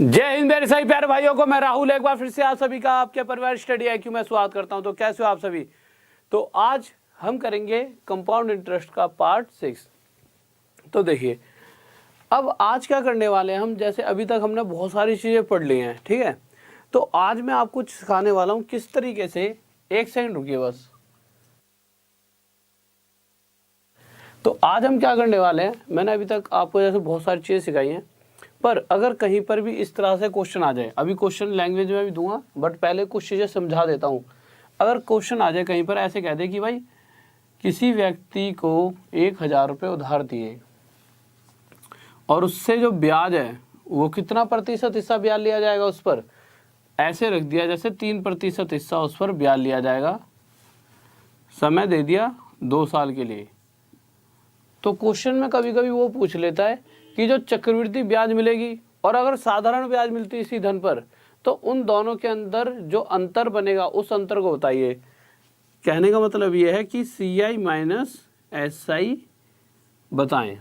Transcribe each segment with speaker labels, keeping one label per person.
Speaker 1: जय हिंद मेरे सभी प्यारे भाइयों को। मैं राहुल एक बार फिर से आप सभी का आपके परिवार स्टडी IQ में स्वागत करता हूं। तो कैसे हो आप सभी। तो आज हम करेंगे कंपाउंड इंटरेस्ट का पार्ट 6। तो देखिए अब आज क्या करने वाले हैं हम, जैसे अभी तक हमने बहुत सारी चीज़ें पढ़ ली हैं, ठीक है। तो आज मैं आपको सिखाने वाला हूँ किस तरीके से, एक सेकंड रुकिए बस। तो आज हम क्या करने वाले हैं, मैंने अभी तक आपको जैसे बहुत सारी चीज़ें सिखाई हैं, पर अगर कहीं पर भी इस तरह से क्वेश्चन आ जाए, अभी क्वेश्चन लैंग्वेज में भी दूंगा बट पहले कुछ चीज़ें समझा देता हूँ। अगर क्वेश्चन आ जाए कहीं पर ऐसे कह दे कि भाई किसी व्यक्ति को 1000 रुपये उधार दिए और उससे जो ब्याज है वो कितना प्रतिशत हिस्सा ब्याज लिया जाएगा उस पर, ऐसे रख दिया जैसे 3% हिस्सा उस पर ब्याज लिया जाएगा, समय दे दिया 2 साल के लिए। तो क्वेश्चन में कभी कभी वो पूछ लेता है कि जो चक्रवृद्धि ब्याज मिलेगी और अगर साधारण ब्याज मिलती है इसी धन पर, तो उन दोनों के अंदर जो अंतर बनेगा उस अंतर को बताइए। कहने का मतलब ये है कि CI माइनस SI बताएं,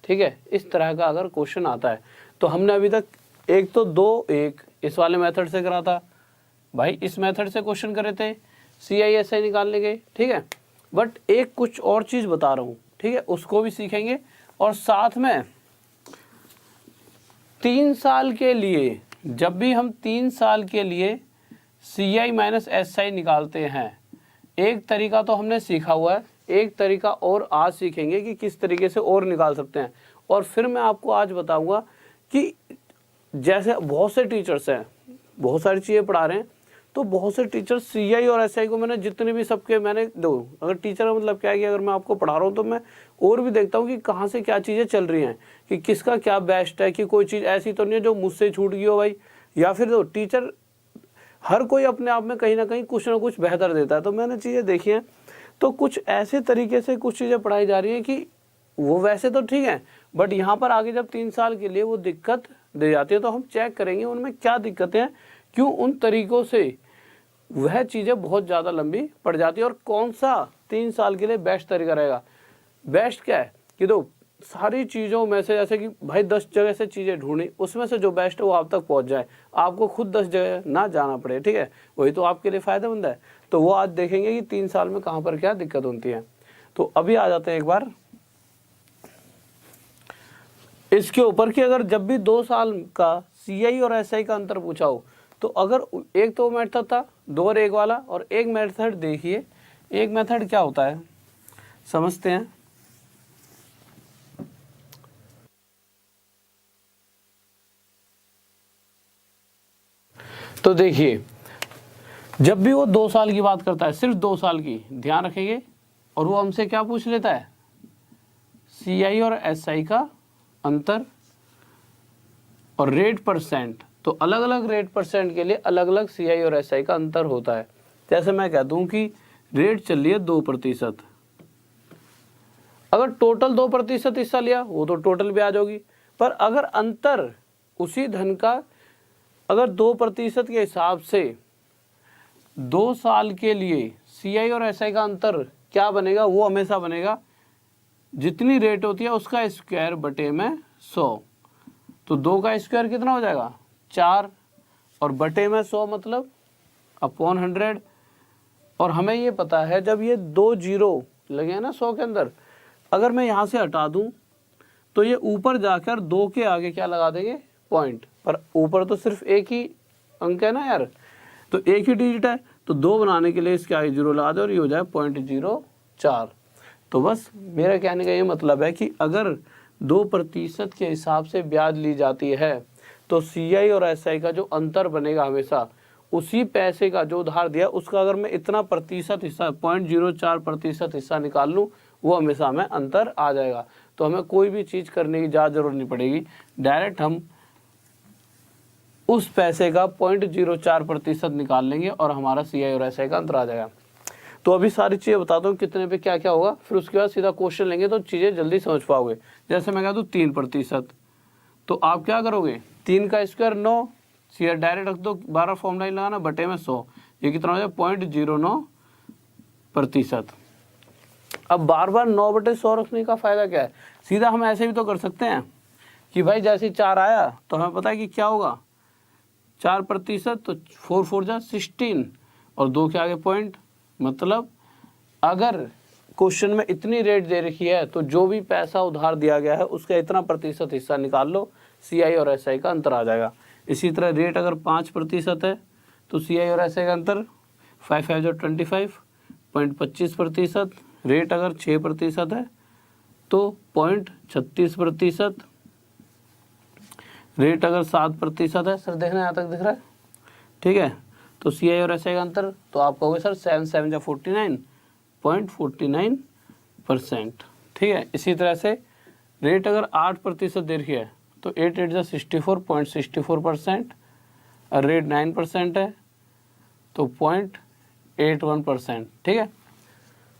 Speaker 1: ठीक है। इस तरह का अगर क्वेश्चन आता है तो हमने अभी तक एक इस वाले मेथड से करा था भाई, इस मेथड से क्वेश्चन करे थे CI SI निकालने के, ठीक है। बट एक कुछ और चीज़ बता रहा हूँ, ठीक है, उसको भी सीखेंगे। और साथ में 3 साल के लिए, जब भी हम 3 साल के लिए CI माइनस SI निकालते हैं, एक तरीका तो हमने सीखा हुआ है, एक तरीका और आज सीखेंगे कि किस तरीके से और निकाल सकते हैं। और फिर मैं आपको आज बताऊंगा कि जैसे बहुत से टीचर्स हैं, बहुत सारी चीज़ें पढ़ा रहे हैं, तो बहुत से टीचर CI और SI को मैंने जितने भी सबके मैंने दो, अगर टीचर का मतलब क्या है कि अगर मैं आपको पढ़ा रहा हूँ तो मैं और भी देखता हूँ कि कहाँ से क्या चीज़ें चल रही हैं, कि किसका क्या बेस्ट है, कि कोई चीज़ ऐसी तो नहीं है जो मुझसे छूट गई हो भाई। या फिर तो टीचर हर कोई अपने आप में कहीं ना कहीं कुछ ना कुछ बेहतर देता है। तो मैंने चीज़ें देखी हैं, तो कुछ ऐसे तरीके से कुछ चीज़ें पढ़ाई जा रही हैं कि वो वैसे तो ठीक है, बट यहाँ पर आगे जब 3 साल के लिए वो दिक्कत दे जाती है तो हम चेक करेंगे उनमें क्या दिक्कतें हैं, क्यों उन तरीकों से वह चीज़ें बहुत ज़्यादा लंबी पड़ जाती है और कौन सा 3 साल के लिए बेस्ट तरीका रहेगा। बेस्ट क्या है कि दो सारी चीज़ों में से, जैसे कि भाई 10 जगह से चीज़ें ढूंढी, उसमें से जो बेस्ट है वो आप तक पहुंच जाए, आपको खुद 10 जगह ना जाना पड़े, ठीक है, वही तो आपके लिए फ़ायदेमंद है। तो वो आज देखेंगे कि 3 साल में कहाँ पर क्या दिक्कत होती है। तो अभी आ जाते हैं एक बार इसके ऊपर कि अगर जब भी 2 साल का CI और SI का अंतर पूछा हो, तो अगर एक तो मेथड था 2 और 1 वाला, और एक मेथड देखिए, एक मेथड क्या होता है समझते हैं। तो देखिए जब भी वो 2 साल की बात करता है, सिर्फ 2 साल की, ध्यान रखेंगे, और वो हमसे क्या पूछ लेता है, CI और SI का अंतर और रेट परसेंट। तो अलग अलग रेट परसेंट के लिए अलग अलग CI और SI का अंतर होता है। जैसे मैं कह दूं कि रेट चल रही है 2%, अगर टोटल 2% हिस्सा लिया वो तो टोटल ब्याज होगी, पर अगर अंतर उसी धन का अगर 2% के हिसाब से 2 साल के लिए CI और SI का अंतर क्या बनेगा, वो हमेशा बनेगा जितनी रेट होती है उसका स्क्वायर बटे में 100। तो 2 का स्क्वायर कितना हो जाएगा 4, और बटे में 100 मतलब अपॉन 100। और हमें ये पता है जब ये 2 जीरो लगे ना 100 के अंदर, अगर मैं यहाँ से हटा दूँ तो ये ऊपर जाकर 2 के आगे क्या लगा देंगे, पॉइंट। पर ऊपर तो सिर्फ एक ही अंक है ना यार, तो एक ही डिजिट है, तो 2 बनाने के लिए इसके आगे 0 लगा दे और ये हो जाए 0.04। तो बस मेरा कहने का ये मतलब है कि अगर 2% के हिसाब से ब्याज ली जाती है तो CI और SI का जो अंतर बनेगा हमेशा उसी पैसे का जो उधार दिया उसका अगर मैं इतना प्रतिशत हिस्सा 0.04% हिस्सा निकाल लूँ, वो हमेशा हमें अंतर आ जाएगा। तो हमें कोई भी चीज़ करने की ज़्यादा जरूरत नहीं पड़ेगी, डायरेक्ट हम उस पैसे का 0.04% निकाल लेंगे और हमारा CI और SI का अंतर आ जाएगा। तो अभी सारी चीज़ें बताता हूँ कितने पे क्या क्या होगा, फिर उसके बाद सीधा क्वेश्चन लेंगे तो चीज़ें जल्दी समझ पाओगे। जैसे मैं कह दूँ 3%, तो आप क्या करोगे, 3 का स्क्वायर 9, सीधा डायरेक्ट रख दो, 12 फॉर्मूला ही लगाना, बटे में 100, ये कितना हो जाए 0.09%। अब बार बार 9/100 रखने का फ़ायदा क्या है, सीधा हम ऐसे भी तो कर सकते हैं कि भाई जैसे 4 आया तो हमें पता है कि क्या होगा 4%, तो 4 4 जा 16 और 2 के आगे पॉइंट। मतलब अगर क्वेश्चन में इतनी रेट दे रखी है तो जो भी पैसा उधार दिया गया है उसका इतना प्रतिशत हिस्सा निकाल लो, CI और SI का अंतर आ जाएगा। इसी तरह रेट अगर 5% है तो CI और SI का अंतर 5 5 जो 25.25%। रेट अगर 6% है तो 0.36%। रेट अगर 7% है, सर देखना यहाँ तक दिख रहा है, ठीक है, तो CI और SI का अंतर तो आप कहोगे सर 7 7 जा 49.49%, ठीक है। इसी तरह से रेट अगर 8% दे रखी है तो 8 8 जा 64.64%, और रेट 9% है तो 0.81%, ठीक है।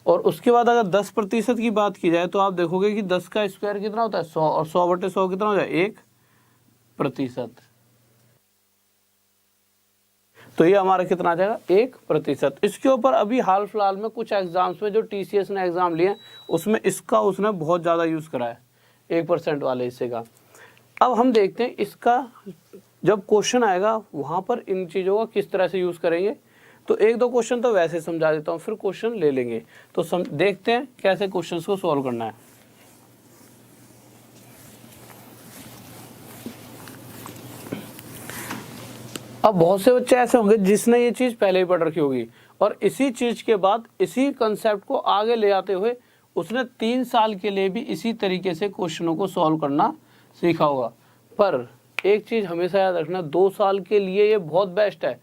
Speaker 1: और उसके बाद अगर 10% की बात की जाए तो आप देखोगे कि 10 का स्क्वायर कितना होता है 100, और 100/100 कितना हो जाए 1%। तो ये हमारा कितना आ जाएगा 1%। इसके ऊपर अभी हाल फिलहाल में कुछ एग्जाम्स में जो TCS ने एग्जाम लिए उसमें इसका उसने बहुत ज़्यादा यूज़ करा है 1% वाले हिस्से का। अब हम देखते हैं इसका जब क्वेश्चन आएगा वहाँ पर इन चीज़ों का किस तरह से यूज़ करेंगे। तो 1-2 क्वेश्चन तो वैसे समझा देता हूँ, फिर क्वेश्चन ले लेंगे। तो देखते हैं कैसे क्वेश्चंस को सॉल्व करना है। अब बहुत से बच्चे ऐसे होंगे जिसने ये चीज़ पहले ही पढ़ रखी होगी और इसी चीज़ के बाद इसी कंसेप्ट को आगे ले आते हुए उसने 3 साल के लिए भी इसी तरीके से क्वेश्चनों को सॉल्व करना सीखा होगा। पर एक चीज़ हमेशा याद रखना, 2 साल के लिए ये बहुत बेस्ट है।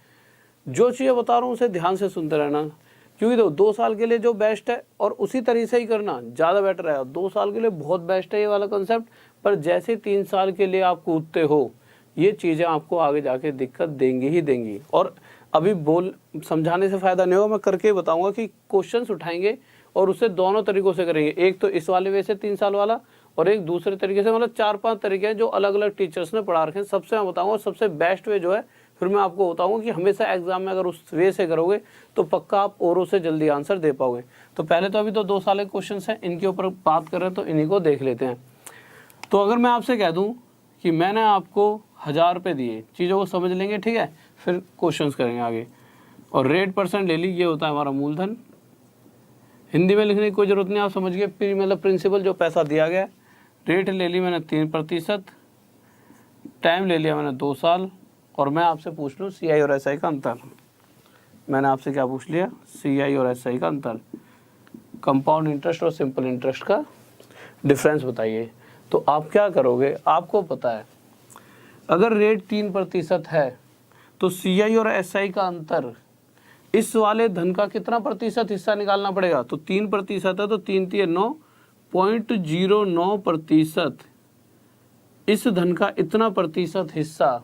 Speaker 1: जो चीज़ें बता रहा हूँ उसे ध्यान से सुनते रहना, क्योंकि 2 साल के लिए जो बेस्ट है और उसी तरीके से ही करना ज़्यादा बेटर है। 2 साल के लिए बहुत बेस्ट है ये वाला कंसेप्ट, पर जैसे 3 साल के लिए आप कूदते हो ये चीज़ें आपको आगे जाके दिक्कत देंगी ही देंगी। और अभी समझाने से फ़ायदा नहीं होगा, मैं करके बताऊंगा कि क्वेश्चंस उठाएंगे और उसे दोनों तरीक़ों से करेंगे। एक तो इस वाले वे से 3 साल वाला और एक दूसरे तरीके से, मतलब 4-5 तरीके हैं जो अलग अलग टीचर्स ने पढ़ा रखे हैं। सबसे मैं बताऊँगा सबसे बेस्ट वे जो है, फिर मैं आपको बताऊँगा कि हमेशा एग्जाम में अगर उस वे से करोगे तो पक्का आप औरों से जल्दी आंसर दे पाओगे। तो पहले तो अभी तो 2 साल के क्वेश्चन हैं, इनके ऊपर बात कर रहे हैं तो इन्हीं को देख लेते हैं। तो अगर मैं आपसे कह दूँ कि मैंने आपको 1000 रुपये दिए, चीज़ों को समझ लेंगे, ठीक है, फिर क्वेश्चंस करेंगे आगे। और रेट % ले ली, ये होता है हमारा मूलधन। हिंदी में लिखने की कोई ज़रूरत नहीं, आप समझ गए, मतलब प्रिंसिपल जो पैसा दिया गया। रेट ले ली मैंने 3%, टाइम ले लिया मैंने 2 साल, और मैं आपसे पूछ लूँ CI और SI का अंतर। मैंने आपसे क्या पूछ लिया, CI और SI का अंतर, कंपाउंड इंटरेस्ट और सिंपल इंटरेस्ट का डिफरेंस बताइए। तो आप क्या करोगे, आपको पता है अगर रेट 3% है तो CI और SI का अंतर, इस वाले धन का कितना प्रतिशत हिस्सा निकालना पड़ेगा। तो 3% है तो 3 3 9, 0.09%। इस धन का इतना प्रतिशत हिस्सा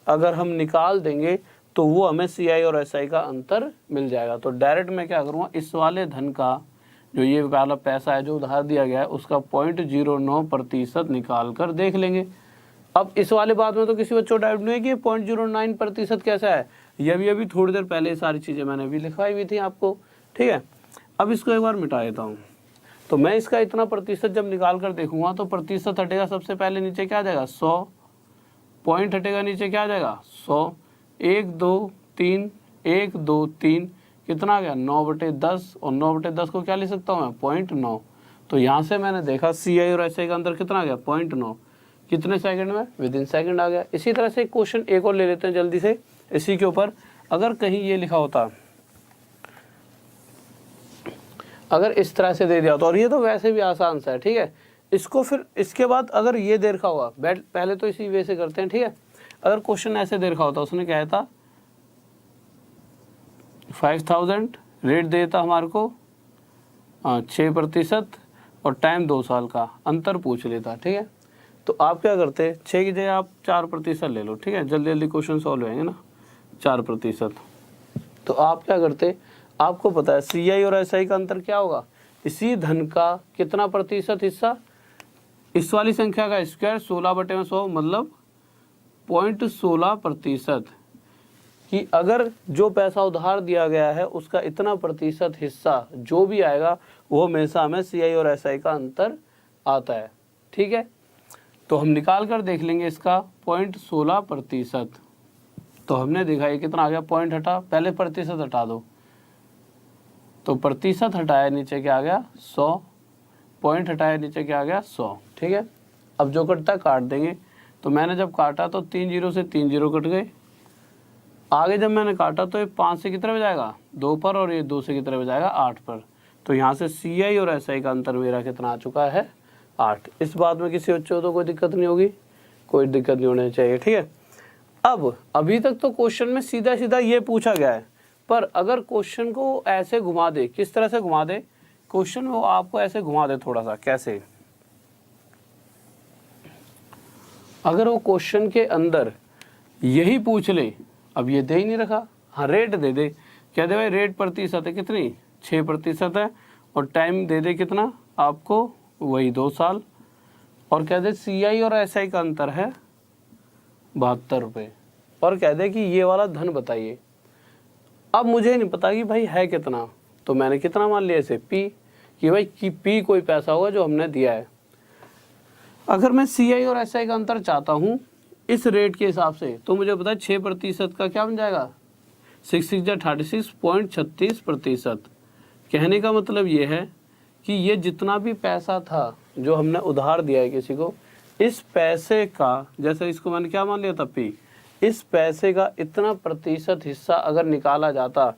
Speaker 1: अगर हम निकाल देंगे तो वो हमें CI और SI का अंतर मिल जाएगा। तो डायरेक्ट मैं क्या करूँगा, इस वाले धन का जो ये वाला पैसा है जो उधार दिया गया है उसका 0.09% निकाल कर देख लेंगे। अब इस वाले बात में तो किसी बच्चों को डाउट नहीं है कि 0.09% कैसा है। ये अभी थोड़ी देर पहले सारी चीज़ें मैंने भी लिखवाई हुई थी आपको, ठीक है। अब इसको एक बार मिटा देता हूँ। तो मैं इसका इतना प्रतिशत जब निकाल कर देखूंगा तो प्रतिशत हटेगा, सबसे पहले नीचे क्या आ जाएगा 100, पॉइंट हटेगा नीचे क्या आ जाएगा 100, 1 2 3, 1 2 3, कितना आ गया 9/10, और 9/10 को क्या ले सकता हूँ मैं 0.9। तो यहाँ से मैंने देखा CI और SI का अंदर कितना आ गया 0.9, कितने सेकंड में, विदिन सेकंड आ गया। इसी तरह से क्वेश्चन एक और ले लेते हैं जल्दी से इसी के ऊपर। अगर कहीं ये लिखा होता, अगर इस तरह से दे दिया होता, और ये तो वैसे भी आसान सा है, ठीक है। इसको फिर इसके बाद अगर ये दे रखा हुआ, पहले तो इसी वे से करते हैं, ठीक है। अगर क्वेश्चन ऐसे दे रखा होता, उसने क्या था 5000, रेट देता हमारे को 6% और टाइम 2 साल का, अंतर पूछ लेता, ठीक है। तो आप क्या करते, 6 की जगह आप 4% ले लो, ठीक है, जल्दी जल्दी क्वेश्चन सॉल्व होंगे ना। 4%, तो आप क्या करते, आपको पता है CI और SI का अंतर क्या होगा, इसी धन का कितना प्रतिशत हिस्सा, इस वाली संख्या का स्क्वायर 16/100, मतलब 0.16%। कि अगर जो पैसा उधार दिया गया है उसका इतना प्रतिशत हिस्सा जो भी आएगा वो हमेशा हमें CI और SI का अंतर आता है, ठीक है। तो हम निकाल कर देख लेंगे इसका 0.16%। तो हमने देखा ये कितना आ गया, पॉइंट हटा, पहले प्रतिशत हटा दो, तो प्रतिशत हटाया नीचे क्या आ गया 100, पॉइंट हटाया नीचे क्या आ गया 100। ठीक है, अब जो कटता है काट देंगे। तो मैंने जब काटा तो 3 जीरो से 3 जीरो कट गए। आगे जब मैंने काटा तो ये 5 से कितने में जाएगा 2 पर, और ये 2 से कितने में जाएगा 8 पर। तो यहाँ से CI और SI का अंतर मेरा कितना आ चुका है 8। इस बात में किसी बच्चों को कोई दिक्कत नहीं होगी, कोई दिक्कत नहीं होनी चाहिए। ठीक है, अब अभी तक तो क्वेश्चन में सीधा सीधा ये पूछा गया है, पर अगर क्वेश्चन को ऐसे घुमा दे, किस तरह से घुमा दे क्वेश्चन, वो आपको ऐसे घुमा दे थोड़ा सा, कैसे, अगर वो क्वेश्चन के अंदर यही पूछ ले, अब ये दे ही नहीं रखा, हाँ रेट दे दे, क्या दे भाई रेट प्रतिशत है कितनी 6% है, और टाइम दे दे कितना आपको वही 2 साल, और कह दे CI और SI का अंतर है 72 रुपये, और कह दे कि ये वाला धन बताइए। अब मुझे नहीं पता कि भाई है कितना, तो मैंने कितना मान लिया इसे P, कि भाई कि P कोई पैसा होगा जो हमने दिया है। अगर मैं CI और SI का अंतर चाहता हूँ इस रेट के हिसाब से, तो मुझे पता है 6% का क्या बन जाएगा 6 6 36.36%। कहने का मतलब ये है कि ये जितना भी पैसा था जो हमने उधार दिया है किसी को, इस पैसे का, जैसे इसको मैंने क्या मान लिया था P, इस पैसे का इतना प्रतिशत हिस्सा अगर निकाला जाता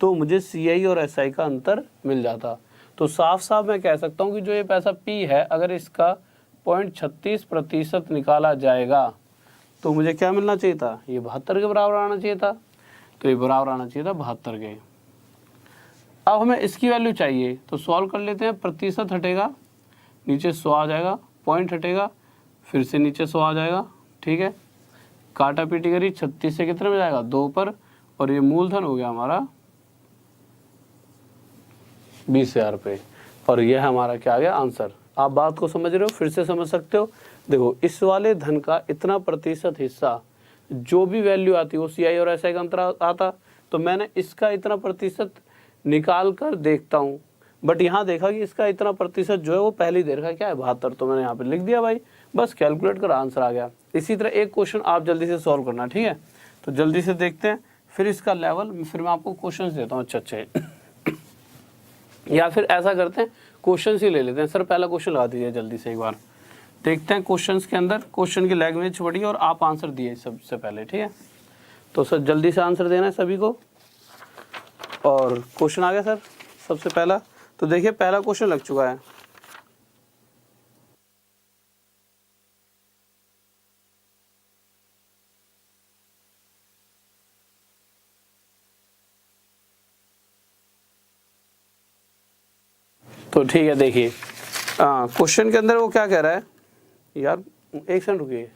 Speaker 1: तो मुझे CI और SI का अंतर मिल जाता। तो साफ साफ मैं कह सकता हूँ कि जो ये पैसा P है, अगर इसका 0.36% निकाला जाएगा तो मुझे क्या मिलना चाहिए था, ये 72 के बराबर आना चाहिए था। तो ये बराबर आना चाहिए था 72 के। अब हमें इसकी वैल्यू चाहिए, तो सॉल्व कर लेते हैं। प्रतिशत हटेगा, नीचे 100 आ जाएगा, पॉइंट हटेगा, फिर से नीचे 100 आ जाएगा। ठीक है, काटा पीटी करी, 36 से कितने में जाएगा 2 पर, और ये मूलधन हो गया हमारा 20,000 रुपये, और यह हमारा क्या आ गया आंसर। आप बात को समझ रहे हो, फिर से समझ सकते हो। देखो इस वाले धन का इतना प्रतिशत हिस्सा, जो भी वैल्यू आती है वो CI और SI का अंतर आता, तो मैंने इसका इतना प्रतिशत निकाल कर देखता हूँ, बट यहाँ देखा कि इसका इतना प्रतिशत जो है वो पहले दे रखा क्या है 72, तो मैंने यहाँ पे लिख दिया भाई, बस कैलकुलेट कर आंसर आ गया। इसी तरह एक क्वेश्चन आप जल्दी से सॉल्व करना, ठीक है। तो जल्दी से देखते हैं, फिर इसका लेवल, फिर मैं आपको क्वेश्चन देता हूँ अच्छे या फिर ऐसा करते हैं क्वेश्चन ही ले लेते हैं। सर पहला क्वेश्चन लगा दीजिए जल्दी से, एक बार देखते हैं क्वेश्चंस के अंदर, क्वेश्चन की लैंग्वेज पढ़िए और आप आंसर दिए सबसे पहले, ठीक है। तो सर जल्दी से आंसर देना है सभी को, और क्वेश्चन आ गया सर सबसे पहला। तो देखिए पहला क्वेश्चन लग चुका है। तो ठीक है, देखिए क्वेश्चन के अंदर वो क्या कह रहा है, यार एक सेकंड रुकिए।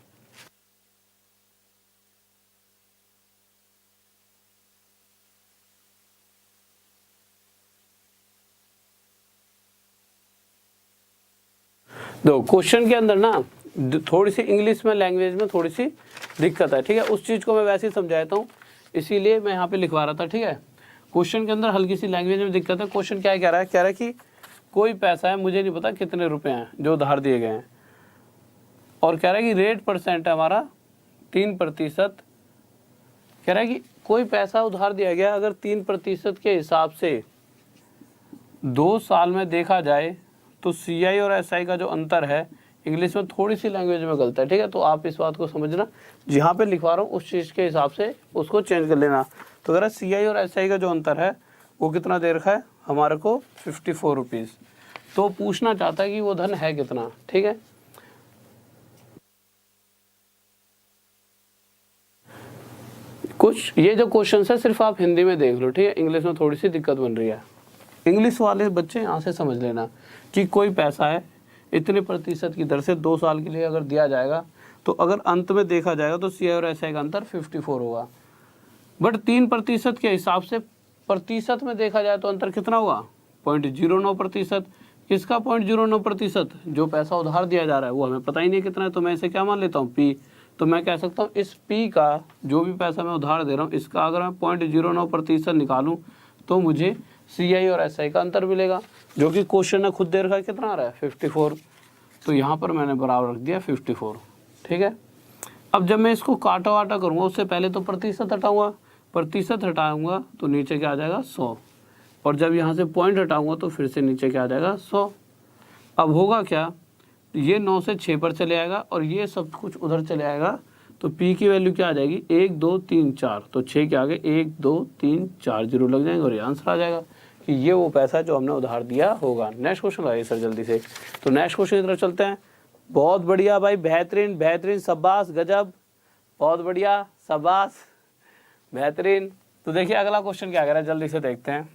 Speaker 1: दो क्वेश्चन के अंदर ना थोड़ी सी इंग्लिश में लैंग्वेज में थोड़ी सी दिक्कत है, ठीक है। उस चीज़ को मैं वैसे ही समझाता हूँ, इसीलिए मैं यहाँ पे लिखवा रहा था, ठीक है। क्वेश्चन के अंदर हल्की सी लैंग्वेज में दिक्कत है। क्वेश्चन क्या कह रहा है कि कोई पैसा है, मुझे नहीं पता कितने रुपए हैं जो उधार दिए गए हैं, और कह रहा है कि रेट परसेंट है हमारा 3%। कह रहा है कि कोई पैसा उधार दिया गया, अगर 3% के हिसाब से 2 साल में देखा जाए तो CI और SI का जो अंतर है, इंग्लिश में थोड़ी सी लैंग्वेज में गलत है, ठीक है। तो आप इस बात को समझना, जहाँ पे लिखवा रहा हूँ उस चीज़ के हिसाब से उसको चेंज कर लेना। तो कह रहा है CI और SI का जो अंतर है वो कितना दे रखा है हमारे को 54 रुपीज़। तो पूछना चाहता है कि वो धन है कितना, ठीक है। कुछ ये जो क्वेश्चन है सिर्फ आप हिंदी में देख लो, ठीक है। इंग्लिश में थोड़ी सी दिक्कत बन रही है। इंग्लिश वाले बच्चे यहाँ से समझ लेना कि कोई पैसा है इतने प्रतिशत की दर से 2 साल के लिए अगर दिया जाएगा, तो अगर अंत में देखा जाएगा तो CI और SI का अंतर 54 होगा। बट 3% के हिसाब से प्रतिशत में देखा जाए तो अंतर कितना होगा 0.09%। किसका 0.09%? जो पैसा उधार दिया जा रहा है वो हमें पता ही नहीं कितना है, तो मैं इसे क्या मान लेता हूँ P। तो मैं कह सकता हूँ इस P का, जो भी पैसा मैं उधार दे रहा हूँ, इसका अगर मैं 0.09% निकालूँ तो मुझे CI और SI का अंतर मिलेगा, जो कि क्वेश्चन ने खुद दे रखा है कितना आ रहा है 54। तो यहाँ पर मैंने बराबर रख दिया 54। ठीक है, अब जब मैं इसको काटा वाटा करूँगा उससे पहले तो प्रतिशत हटाऊँगा, प्रतिशत हटाऊँगा तो नीचे क्या आ जाएगा 100, और जब यहाँ से पॉइंट हटाऊँगा तो फिर से नीचे क्या आ जाएगा 100। अब होगा क्या, ये 9 से 6 पर चले आएगा और ये सब कुछ उधर चले आएगा, तो P की वैल्यू क्या आ जाएगी 1 2 3 4, तो 6 के आगे 1 2 3 4 जीरो लग जाएंगे और ये आंसर आ जाएगा कि ये वो पैसा जो हमने उधार दिया होगा। नेक्स्ट क्वेश्चन लगाइए सर जल्दी से। तो नेक्स्ट क्वेश्चन की तरफ चलते हैं। बहुत बढ़िया भाई, बेहतरीन बेहतरीन, शाबाश, गजब, बहुत बढ़िया, शाबाश, बेहतरीन। तो देखिए अगला क्वेश्चन क्या कह रहा है, जल्दी से देखते हैं।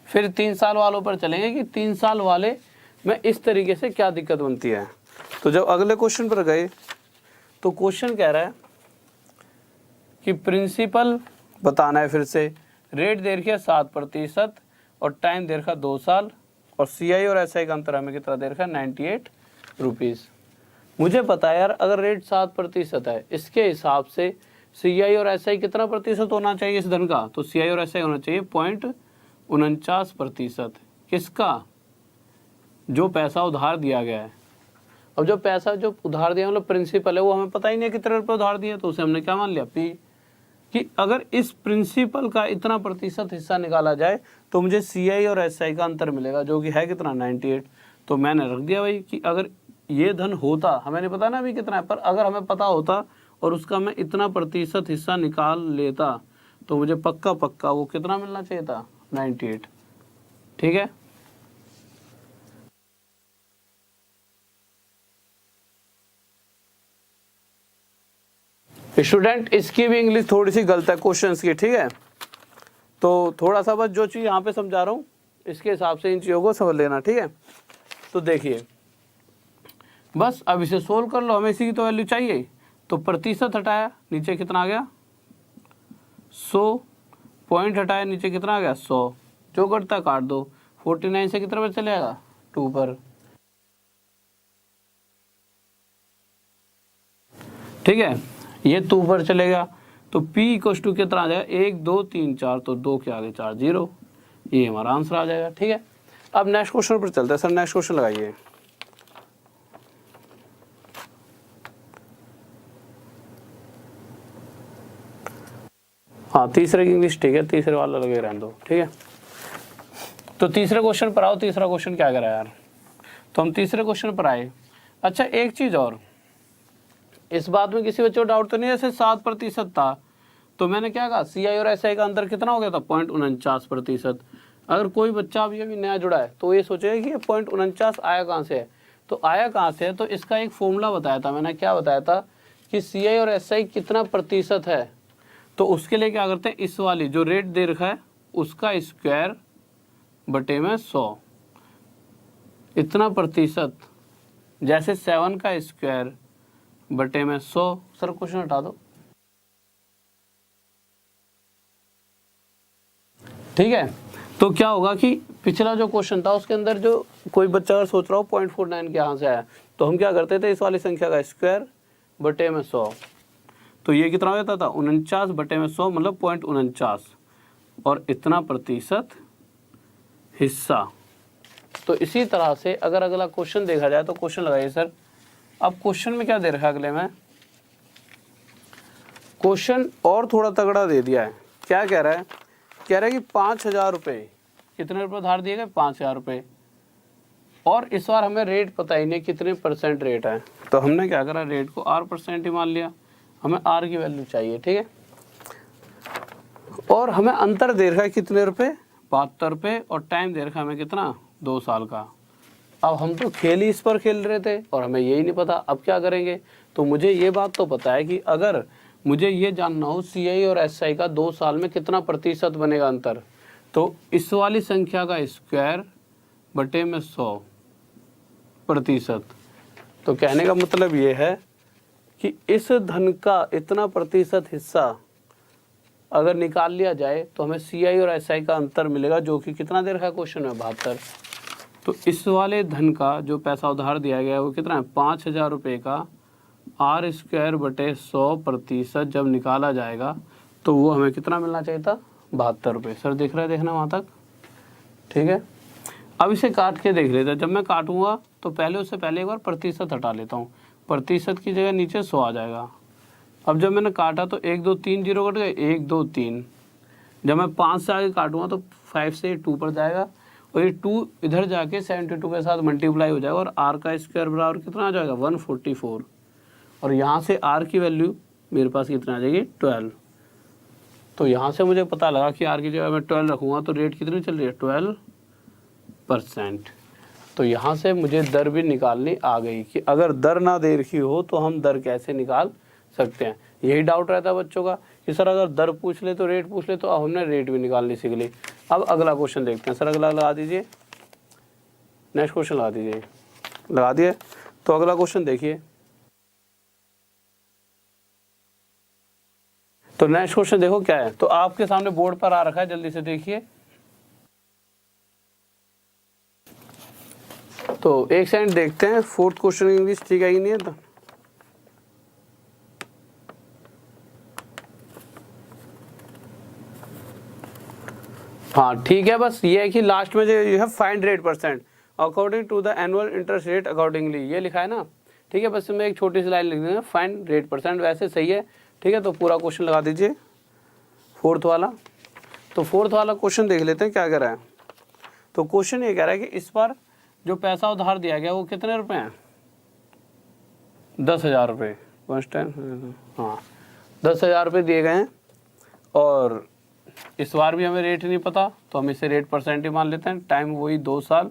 Speaker 1: फिर 3 साल वालों पर चलेंगे कि 3 साल वाले में इस तरीके से क्या दिक्कत बनती है। तो जब अगले क्वेश्चन पर गए तो क्वेश्चन कह रहा है कि प्रिंसिपल बताना है, फिर से रेट दे रखी है 7% और टाइम दे रखा 2 साल, और CI और SI का अंतर हमें कितना दे रखा है 98 रुपीज़। मुझे पता है यार, अगर रेट 7% है, इसके हिसाब से CI और SI कितना प्रतिशत होना चाहिए इस धन का, तो CI और SI होना चाहिए 0.49%। किसका, जो पैसा उधार दिया गया है। अब जो पैसा जो उधार दिया मतलब प्रिंसिपल है, वो हमें पता ही नहीं है कितने रुपये उधार दिया, तो उसे हमने क्या मान लिया P, कि अगर इस प्रिंसिपल का इतना प्रतिशत हिस्सा निकाला जाए तो मुझे CI और SI का अंतर मिलेगा, जो कि है कितना 98। तो मैंने रख दिया भाई कि अगर ये धन होता, हमें नहीं पता ना अभी कितना है, पर अगर हमें पता होता और उसका मैं इतना प्रतिशत हिस्सा निकाल लेता तो मुझे पक्का पक्का वो कितना मिलना चाहिए था 98। ठीक है, स्टूडेंट इसकी भी इंग्लिश थोड़ी सी गलत है क्वेश्चंस की। ठीक है, तो थोड़ा सा बस जो चीज़ यहाँ पे समझा रहा हूँ इसके हिसाब से इन चीज़ों को समझ लेना। ठीक है, तो देखिए बस अब इसे सोल्व कर लो, हमें इसी की तो वैल्यू चाहिए। तो प्रतिशत हटाया, नीचे कितना आ गया 100, पॉइंट हटाया, नीचे कितना आ गया 100, जो कटता काट दो। 49 से कितना पर चलेगा 2 पर। ठीक है, ये 2 पर चलेगा, तो P इक्वल टू कितना आ जाएगा 1 2 3 4, तो 2 के आगे 4 जीरो, ये हमारा आंसर आ जाएगा। ठीक है, अब नेक्स्ट क्वेश्चन पर चलते हैं। सर नेक्स्ट क्वेश्चन लगाइए। हाँ, तीसरे की इंग्लिश ठीक है, तीसरे वाला लगे रहने दो। ठीक है, तो तीसरे क्वेश्चन पर आओ। तीसरा क्वेश्चन क्या करा यार, तो हम तीसरे क्वेश्चन पर आए। अच्छा एक चीज़ और, इस बात में किसी बच्चे को डाउट तो नहीं, जैसे 7% था तो मैंने क्या कहा CI और SI का अंतर कितना हो गया था 0.49%। अगर कोई बच्चा अभी नया जुड़ा है तो ये सोचेगा कि ये 0.49 आया कहाँ से है, तो आया कहाँ से है, तो इसका एक फॉर्मूला बताया था मैंने। क्या बताया था कि CI और SI कितना प्रतिशत है, तो उसके लिए क्या करते हैं, इस वाली जो रेट दे रखा है उसका स्क्वायर बटे में 100, इतना प्रतिशत, जैसे 7 का स्क्वायर बटे में 100। सर क्वेश्चन हटा दो। ठीक है, तो क्या होगा कि पिछला जो क्वेश्चन था उसके अंदर जो कोई बच्चा अगर सोच रहा हो 0.49 के यहाँ से आया, तो हम क्या करते थे, इस वाली संख्या का स्क्वायर बटे में 100, तो ये कितना हो जाता था 49 बटे में 100, मतलब 0.49, और इतना प्रतिशत हिस्सा। तो इसी तरह से अगर अगला क्वेश्चन देखा जाए तो क्वेश्चन लगाइए सर। अब क्वेश्चन में क्या दे रखा है, अगले में क्वेश्चन और थोड़ा तगड़ा दे दिया है। क्या कह रहा है, कह रहा है कि 5,000 रुपये, कितने रुपये उधार दिए गए 5,000 रुपये, और इस बार हमें रेट पता ही नहीं कितने % रेट है, तो हमने क्या करा, रेट को R% ही मान लिया। हमें R की वैल्यू चाहिए। ठीक है, और हमें अंतर दे रखा है कितने रुपये 72 रुपये, और टाइम दे रखा है हमें कितना 2 साल का। अब हम तो खेल ही इस पर खेल रहे थे और हमें यही नहीं पता, अब क्या करेंगे। तो मुझे ये बात तो पता है कि अगर मुझे ये जानना हो CI और SI का 2 साल में कितना प्रतिशत बनेगा अंतर, तो इस वाली संख्या का स्क्वायर बटे में 100%। तो कहने का मतलब ये है कि इस धन का इतना प्रतिशत हिस्सा अगर निकाल लिया जाए तो हमें CI और SI का अंतर मिलेगा, जो कि कितना दे रखा है क्वेश्चन में 72। तो इस वाले धन का जो पैसा उधार दिया गया है वो कितना है 5,000 रुपये का R² बटे 100% जब निकाला जाएगा तो वो हमें कितना मिलना चाहिए था 72 रुपये। सर दिख रहा है, देखना वहाँ तक। ठीक है, अब इसे काट के देख लेते हैं। जब मैं काटूंगा तो पहले उससे पहले एक बार प्रतिशत हटा लेता हूँ, प्रतिशत की जगह नीचे 100 आ जाएगा। अब जब मैंने काटा तो 1 2 3 जीरो कट गए, 1 2 3। जब मैं 5 से आगे काटूंगा तो 5 से 2 पर जाएगा और ये 2 इधर जाके 72 के साथ मल्टीप्लाई हो जाएगा और आर का स्क्वायर बराबर कितना आ जाएगा 144। और यहाँ से आर की वैल्यू मेरे पास कितना आ जाएगी 12। तो यहाँ से मुझे पता लगा कि आर की जगह मैं 12 रखूँगा तो रेट कितनी चल रही है 12%। तो यहाँ से मुझे दर भी निकालनी आ गई कि अगर दर ना दे रखी हो तो हम दर कैसे निकाल सकते हैं। यही डाउट रहता है बच्चों का कि सर अगर दर पूछ ले तो रेट पूछ ले, तो अब हमने रेट भी निकालनी सीख ली। अब अगला क्वेश्चन देखते हैं। सर अगला लगा दीजिए, नेक्स्ट क्वेश्चन लगा दीजिए। लगा दिए तो अगला क्वेश्चन देखिए। तो नेक्स्ट क्वेश्चन देखो क्या है, तो आपके सामने बोर्ड पर आ रखा है, जल्दी से देखिए। तो एक सेकंड देखते हैं, फोर्थ क्वेश्चन इंग्लिश ठीक है कि नहीं है। तो हाँ ठीक है, बस ये है कि लास्ट में जो you have find rate percent according to the annual interest rate accordingly, ये लिखा है ना। ठीक है, बस मैं एक छोटी सी लाइन लिख देंगे फाइंड रेट परसेंट, वैसे सही है। ठीक है, तो पूरा क्वेश्चन लगा दीजिए फोर्थ वाला। तो फोर्थ वाला क्वेश्चन देख लेते हैं क्या कह रहा है। तो क्वेश्चन ये कह रहा है कि इस बार जो पैसा उधार दिया गया वो कितने रुपए हैं 10,000 रुपये फर्स्ट टाइम। हाँ 10,000 रुपये दिए गए हैं और इस बार भी हमें रेट नहीं पता तो हम इसे रेट परसेंट ही मान लेते हैं। टाइम वही 2 साल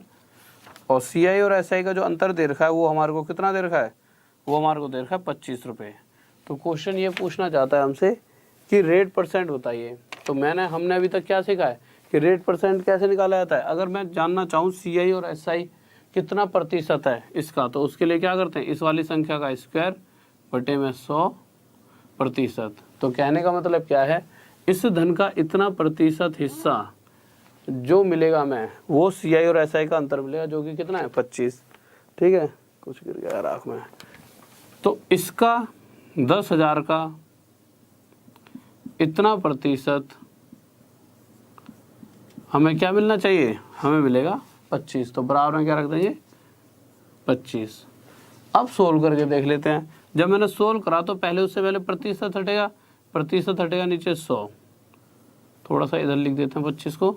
Speaker 1: और CI और SI का जो अंतर दे रखा है वो हमारे को कितना दे रखा है, वो हमारे को दे रखा है 25 रुपये। तो क्वेश्चन ये पूछना चाहता है हमसे कि रेट परसेंट बताइए। तो हमने अभी तक क्या सीखा है कि रेट परसेंट कैसे निकाला जाता है। अगर मैं जानना चाहूँ CI और SI कितना प्रतिशत है इसका, तो उसके लिए क्या करते हैं, इस वाली संख्या का स्क्वायर बटे में 100%। तो कहने का मतलब क्या है, इस धन का इतना प्रतिशत हिस्सा जो मिलेगा मैं, वो CI और SI का अंतर मिलेगा जो कि कितना है 25। ठीक है, कुछ गिर गया राख में। तो इसका 10,000 का इतना प्रतिशत हमें क्या मिलना चाहिए, हमें मिलेगा 25। तो बराबर में क्या रख देंगे 25। अब सोल्व करके देख लेते हैं। जब मैंने सोल्व करा तो पहले उससे पहले प्रतिशत हटेगा, प्रतिशत हटेगा नीचे 100। थोड़ा सा इधर लिख देते हैं 25 को,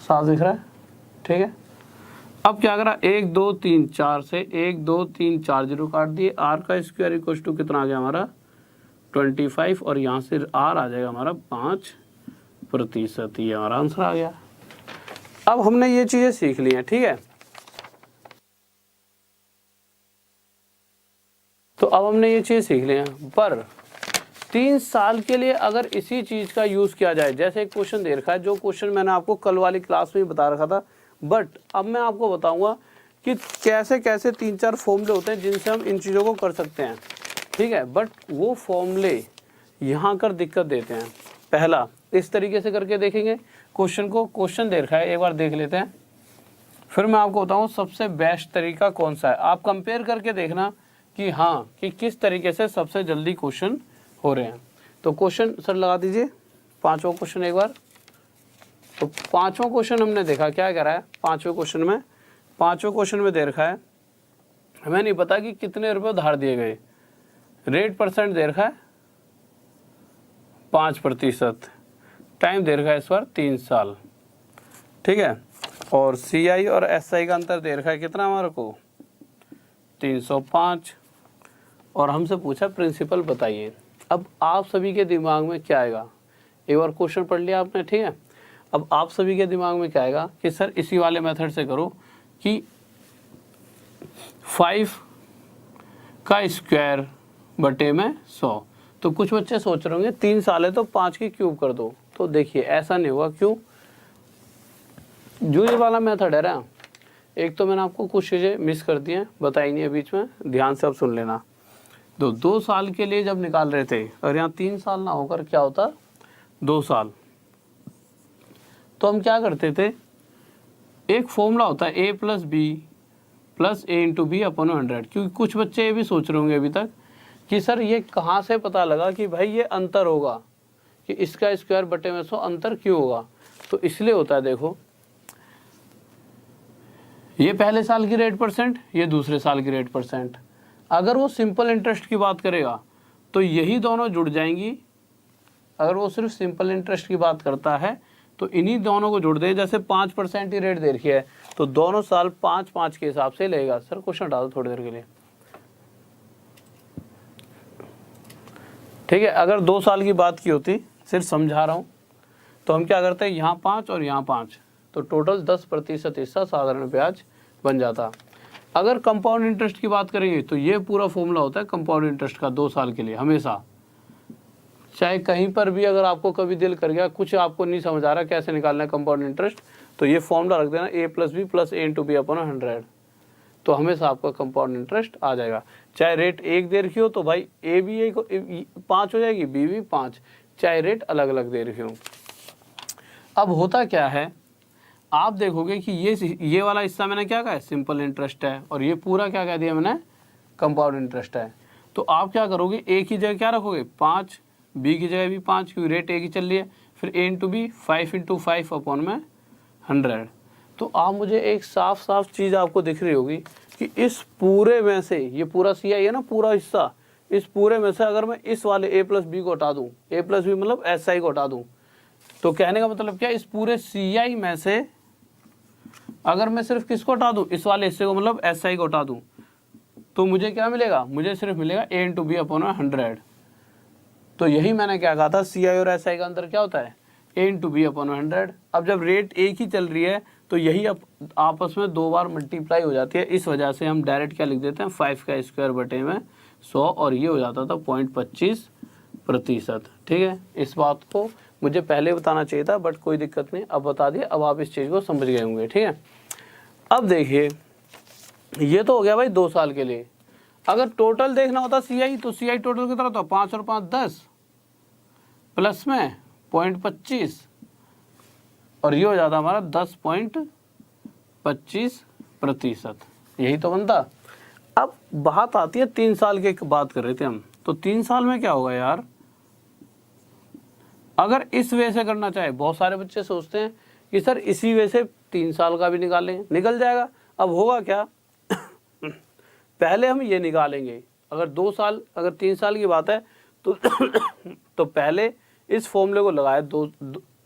Speaker 1: साफ दिख रहा है। ठीक है, अब क्या करा 1 2 3 4 से 1 2 3 4 जीरो काट दिए। आर का स्क्वायर इक्वल टू कितना आ गया हमारा 25 और यहाँ से आर आ जाएगा हमारा 5%। ये हमारा आंसर आ गया। अब हमने ये चीजें सीख ली हैं। ठीक है, तो अब हमने ये चीज सीख ली हैं, पर 3 साल के लिए अगर इसी चीज का यूज किया जाए, जैसे एक क्वेश्चन दे रखा है, जो क्वेश्चन मैंने आपको कल वाली क्लास में ही बता रखा था, बट अब मैं आपको बताऊंगा कि कैसे कैसे 3-4 फॉर्मूले होते हैं जिनसे हम इन चीज़ों को कर सकते हैं। ठीक है, बट वो फॉर्मूले यहाँ कर दिक्कत देते हैं। पहला इस तरीके से करके देखेंगे क्वेश्चन को, क्वेश्चन दे रखा है एक बार देख लेते हैं, फिर मैं आपको बताऊँ सबसे बेस्ट तरीका कौन सा है। आप कंपेयर करके देखना कि हाँ कि किस तरीके से सबसे जल्दी क्वेश्चन हो रहे हैं। तो क्वेश्चन सर लगा दीजिए 5वां क्वेश्चन एक बार। तो 5वां क्वेश्चन हमने देखा क्या कह रहा है। 5वें क्वेश्चन में दे रखा है, हमें नहीं पता कि कितने रुपए उधार दिए गए, रेट परसेंट दे रखा है 5%, टाइम दे रखा है इस बार 3 साल। ठीक है, और CI और SI का अंतर दे रखा है कितना हमारे को 305 और हमसे पूछा प्रिंसिपल बताइए। अब आप सभी के दिमाग में क्या आएगा, एक बार क्वेश्चन पढ़ लिया आपने। ठीक है, अब आप सभी के दिमाग में क्या आएगा कि सर इसी वाले मेथड से करो कि 5 का स्क्वायर बटे में 100। तो कुछ बच्चे सोच रहे होंगे 3 साल है तो 5 की क्यूब कर दो। तो देखिए ऐसा नहीं होगा। क्यों, जो ये वाला मेथड है ना, एक तो मैंने आपको कुछ चीज़ें मिस कर दी हैं, बताई नहीं है बीच में, ध्यान से अब सुन लेना। 2 साल के लिए जब निकाल रहे थे और यहाँ 3 साल ना होकर क्या होता 2 साल, तो हम क्या करते थे, एक फॉर्मूला होता है A + B + A × B / 100। क्योंकि कुछ बच्चे ये भी सोच रहे होंगे अभी तक कि सर ये कहाँ से पता लगा कि भाई ये अंतर होगा, कि इसका स्क्वायर बटे में 100 अंतर क्यों होगा। तो इसलिए होता है, देखो ये पहले साल की रेट परसेंट, ये दूसरे साल की रेट परसेंट। अगर वो सिंपल इंटरेस्ट की बात करेगा तो यही दोनों जुड़ जाएंगी। अगर वो सिर्फ सिंपल इंटरेस्ट की बात करता है तो इन्हीं दोनों को जोड़ दे। जैसे 5% ही रेट दे रखी है तो दोनों साल 5-5 के हिसाब से लेगा। सर क्वेश्चन हटा दो थोड़ी देर के लिए, ठीक है। अगर 2 साल की बात की होती, सिर्फ समझा रहा हूँ, तो हम क्या करते हैं, यहाँ 5 और यहाँ 5, तो टोटल 10% हिस्सा साधारण ब्याज बन जाता। अगर कंपाउंड इंटरेस्ट की बात करेंगे तो ये पूरा फॉर्मूला होता है कंपाउंड इंटरेस्ट का 2 साल के लिए हमेशा। चाहे कहीं पर भी अगर आपको कभी दिल कर गया, कुछ आपको नहीं समझ आ रहा कैसे निकालना है कंपाउंड इंटरेस्ट, तो ये फॉर्मूला रख देना a+b+a/b/100, तो हमेशा आपका कंपाउंड इंटरेस्ट आ जाएगा। चाहे रेट एक दे रखी हो तो भाई ए भी 5 हो जाएगी, बी भी 5, चाहे रेट अलग अलग दे रखी हो। अब होता क्या है, आप देखोगे कि ये वाला हिस्सा मैंने क्या कहा है, सिंपल इंटरेस्ट है, और ये पूरा क्या कह दिया मैंने, कंपाउंड इंटरेस्ट है। तो आप क्या करोगे, ए की जगह क्या रखोगे 5, बी की जगह भी 5, क्योंकि रेट ए की चल रही है, फिर a/b 5/5/100। तो आप मुझे एक साफ साफ चीज़ आपको दिख रही होगी कि इस पूरे में से, ये पूरा सी आई है ना, पूरा हिस्सा, इस पूरे में से अगर मैं इस वाले a+b को हटा दूँ, a+b मतलब SI को हटा दूँ, तो कहने का मतलब क्या, इस पूरे CI में से अगर मैं सिर्फ किसको हटा दूँ, इस वाले हिस्से को मतलब SI को हटा दूँ, तो मुझे क्या मिलेगा, मुझे सिर्फ मिलेगा a/b/100। तो यही मैंने क्या कहा था, CI और SI का अंतर क्या होता है, a/b/100। अब जब रेट एक ही चल रही है तो यही आपस में 2 बार मल्टीप्लाई हो जाती है। इस वजह से हम डायरेक्ट क्या लिख देते हैं, 5 का स्क्वायर बटे में 100, और ये हो जाता था 0.25%। ठीक है, इस बात को मुझे पहले बताना चाहिए था, बट कोई दिक्कत नहीं, अब बता दिया। अब आप इस चीज़ को समझ गए होंगे। ठीक है, अब देखिए ये तो हो गया भाई 2 साल के लिए। अगर टोटल देखना होता CI, तो CI टोटल कितना होता, 5 और 5 10, प्लस में 0.25, और ये हो जाता हमारा 10.25%, यही तो बनता। अब बात आती है 3 साल की बात कर रहे थे हम, तो 3 साल में क्या होगा यार, अगर इस वे से करना चाहे, बहुत सारे बच्चे सोचते हैं कि सर इसी वे से 3 साल का भी निकालें, निकल जाएगा। अब होगा क्या पहले हम ये निकालेंगे, अगर 2 साल, अगर 3 साल की बात है तो तो पहले इस फॉर्मूले को लगाया,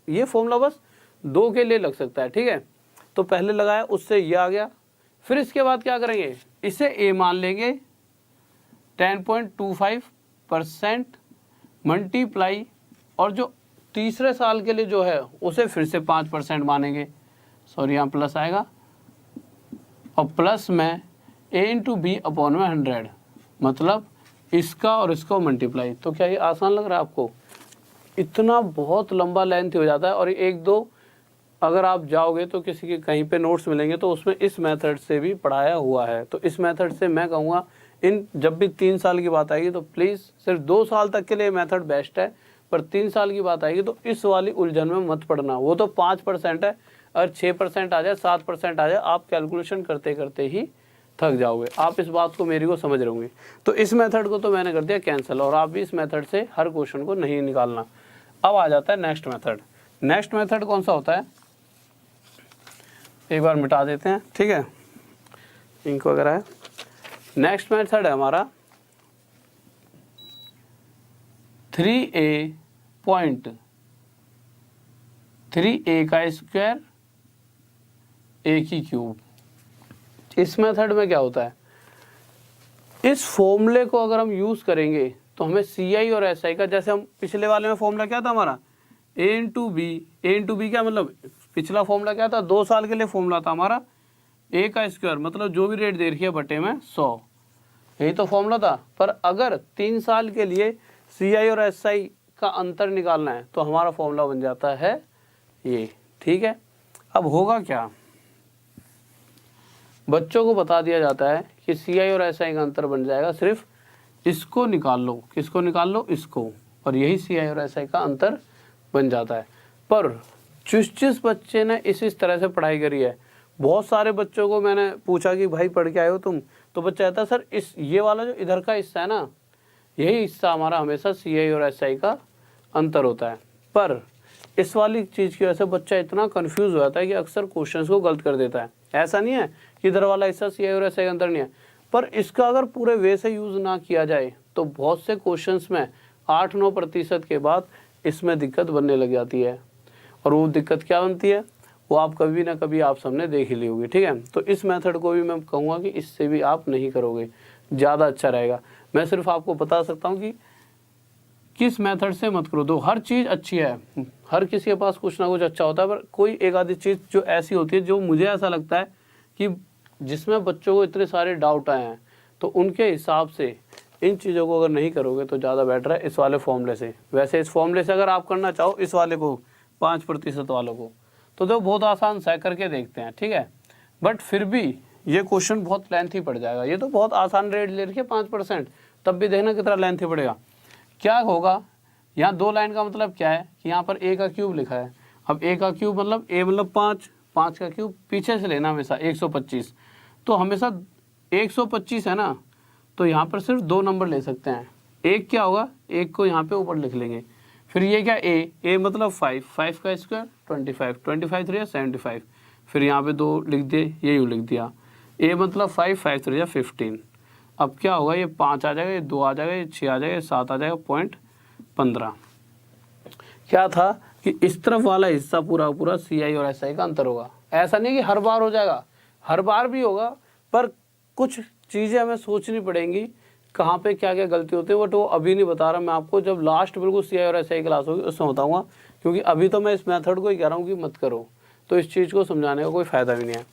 Speaker 1: ये फॉर्मूला बस 2 के लिए लग सकता है। ठीक है, तो पहले लगाया, उससे ये आ गया। फिर इसके बाद क्या करेंगे, इसे ए मान लेंगे, 10.25% मल्टीप्लाई, और जो तीसरे साल के लिए जो है उसे फिर से 5% मानेंगे, सॉरी यहाँ प्लस आएगा, और प्लस में a/b/100, मतलब इसका और इसको मल्टीप्लाई। तो क्या ये आसान लग रहा है आपको, इतना बहुत लंबा लेंथ हो जाता है। और 1-2 अगर आप जाओगे तो किसी के कहीं पे नोट्स मिलेंगे तो उसमें इस मेथड से भी पढ़ाया हुआ है। तो इस मेथड से मैं कहूँगा, इन जब भी 3 साल की बात आएगी तो प्लीज़, सिर्फ 2 साल तक के लिए मेथड बेस्ट है, पर 3 साल की बात आएगी तो इस वाली उलझन में मत पड़ना। वो तो 5% है, अगर 6% आ जाए, 7% आ जाए, आप कैलकुलेशन करते करते ही थक जाओगे। आप इस बात को, मेरी को समझ रहे होंगे। तो इस मेथड को तो मैंने कर दिया कैंसिल, और आप भी इस मेथड से हर क्वेश्चन को नहीं निकालना। अब आ जाता है नेक्स्ट मेथड। नेक्स्ट मेथड कौन सा होता है, एक बार मिटा देते हैं, ठीक है, इंक वगैरह है। नेक्स्ट मेथड है हमारा 3a का स्क्वायर a की क्यूब। इस मेथड में क्या होता है, इस फॉर्मूले को अगर हम यूज़ करेंगे तो हमें CI और SI का, जैसे हम पिछले वाले में फॉर्मूला क्या था हमारा, a/b क्या मतलब, पिछला फॉर्मूला क्या था, 2 साल के लिए फॉर्मूला था हमारा a का स्क्वायर, मतलब जो भी रेट दे रखी है बटे में 100, यही तो फॉर्मूला था। पर अगर 3 साल के लिए CI और SI का अंतर निकालना है तो हमारा फॉर्मूला बन जाता है ये। ठीक है, अब होगा क्या, बच्चों को बता दिया जाता है कि CI और SI का अंतर बन जाएगा, सिर्फ इसको निकाल लो, किसको निकाल लो, इसको, और यही CI और SI का अंतर बन जाता है। पर जिस बच्चे ने इस तरह से पढ़ाई करी है, बहुत सारे बच्चों को मैंने पूछा कि भाई पढ़ के आए हो तुम, तो बच्चा कहता है सर ये वाला जो इधर का हिस्सा है ना, यही हिस्सा हमारा हमेशा CI और SI का अंतर होता है। पर इस वाली चीज़ की वजह से बच्चा इतना कंफ्यूज हो जाता है कि अक्सर क्वेश्चंस को गलत कर देता है। ऐसा नहीं है कि इधर वाला हिस्सा CI और SI का अंतर नहीं है, पर इसका अगर पूरे वे से यूज़ ना किया जाए तो बहुत से क्वेश्चंस में 8-9% के बाद इसमें दिक्कत बनने लग जाती है। और वो दिक्कत क्या बनती है वो आप कभी ना कभी आप सबने देख ही ली होगी, ठीक है। तो इस मेथड को भी मैं कहूँगा कि इससे भी आप नहीं करोगे, ज़्यादा अच्छा रहेगा। मैं सिर्फ आपको बता सकता हूँ कि किस मेथड से मत करो। दो हर चीज़ अच्छी है, हर किसी के पास कुछ ना कुछ अच्छा होता है, पर कोई एक आधी चीज़ जो ऐसी होती है जो मुझे ऐसा लगता है कि जिसमें बच्चों को इतने सारे डाउट आए हैं, तो उनके हिसाब से इन चीज़ों को अगर नहीं करोगे तो ज़्यादा बेटर है इस वाले फॉर्मूले से। वैसे इस फॉर्मूले से अगर आप करना चाहो इस वाले को 5% वालों को, तो बहुत आसान सा करके देखते हैं, ठीक है। बट फिर भी ये क्वेश्चन बहुत लेंथी पड़ जाएगा। ये तो बहुत आसान रेट ले रखिए 5%, तब भी देखना कितना लेंथी पड़ेगा। क्या होगा यहाँ 2 लाइन का मतलब क्या है कि यहाँ पर a का क्यूब लिखा है। अब a का क्यूब मतलब a मतलब 5 का क्यूब पीछे से लेना हमेशा 125, तो हमेशा 125 है ना, तो यहाँ पर सिर्फ 2 नंबर ले सकते हैं। एक क्या होगा, एक को यहाँ पे ऊपर लिख लेंगे। फिर ये क्या a मतलब 5 का स्क्वायर 25 3 75, फिर यहाँ पे 2 लिख दिए, ये यूँ लिख दिया। a मतलब 5 3 15। अब क्या होगा, ये 5 आ जाएगा, ये 2 आ जाएगा, ये 6 आ जाएगा, ये 7 आ जाएगा, 0.15। क्या था कि इस तरफ वाला हिस्सा पूरा पूरा CI और SI का अंतर होगा। ऐसा नहीं कि हर बार हो जाएगा, हर बार भी होगा, पर कुछ चीज़ें हमें सोचनी पड़ेंगी कहाँ पे क्या क्या गलती होती है। बट वो अभी नहीं बता रहा, मैं आपको जब लास्ट बिल्कुल CI और SI क्लास होगी उसमें बताऊँगा, क्योंकि अभी तो मैं इस मेथड को ही कह रहा हूँ कि मत करो, तो इस चीज़ को समझाने का कोई फ़ायदा भी नहीं है।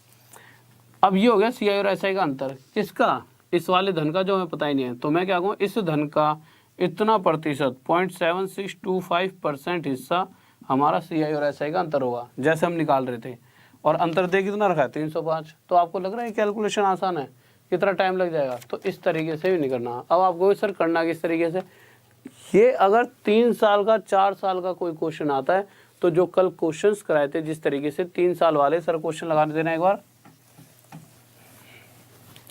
Speaker 1: अब ये हो गया CI और SI का अंतर, किसका, इस वाले धन का जो हमें पता ही नहीं है। तो मैं क्या कहूँ, इस धन का इतना प्रतिशत 0.7625% हिस्सा हमारा CI और SI का अंतर होगा, जैसे हम निकाल रहे थे। और अंतर दे कितना रखा है 305। तो आपको लग रहा है कैलकुलेशन आसान है, कितना टाइम लग जाएगा, तो इस तरीके से भी नहीं करना। अब आपको सर करना किस तरीके से, ये अगर 3 साल का 4 साल का कोई क्वेश्चन आता है तो जो कल क्वेश्चंस कराए थे जिस तरीके से 3 साल वाले, सर क्वेश्चन लगा देना एक बार,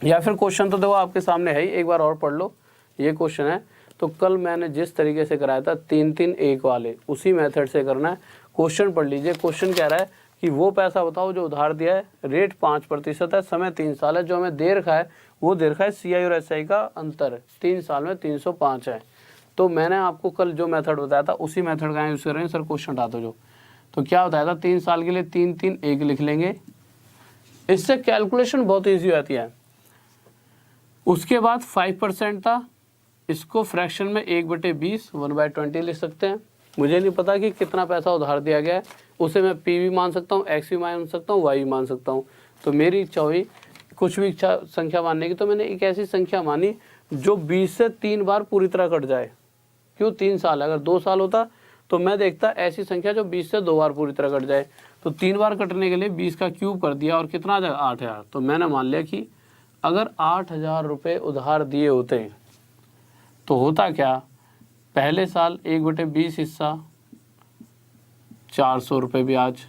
Speaker 1: या फिर क्वेश्चन तो देखो आपके सामने है ही, एक बार और पढ़ लो। ये क्वेश्चन है, तो कल मैंने जिस तरीके से कराया था 3-3-1 वाले, उसी मेथड से करना है। क्वेश्चन पढ़ लीजिए। क्वेश्चन कह रहा है कि वो पैसा बताओ जो उधार दिया है, रेट 5% है, समय 3 साल है, जो हमें दे रखा है वो दे रखा है CI और SI का अंतर 3 साल में 305 है। तो मैंने आपको कल जो मेथड बताया था उसी मेथड का यूज़ कर रहे हैं सर। क्वेश्चन उठा दो जो, तो क्या बताया था, 3 साल के लिए 3-3-1 लिख लेंगे, इससे कैलकुलेशन बहुत ईजी हो जाती है। उसके बाद 5% था, इसको फ्रैक्शन में 1/20 1/20 लिख सकते हैं। मुझे नहीं पता कि कितना पैसा उधार दिया गया है, उसे मैं P भी मान सकता हूँ, X भी मान सकता हूँ, Y भी मान सकता हूँ। तो मेरी इच्छा हुई कुछ भी इच्छा संख्या मानने की, तो मैंने एक ऐसी संख्या मानी जो 20 से 3 बार पूरी तरह कट जाए। क्यों 3 साल, अगर 2 साल होता तो मैं देखता ऐसी संख्या जो 20 से 2 बार पूरी तरह कट जाए। तो 3 बार कटने के लिए 20 का क्यूब कर दिया, और कितना आ जाएगा 8000। तो मैंने मान लिया कि अगर 8000 रुपये उधार दिए होते तो होता क्या, पहले साल 1/20 हिस्सा 400 रुपये ब्याज,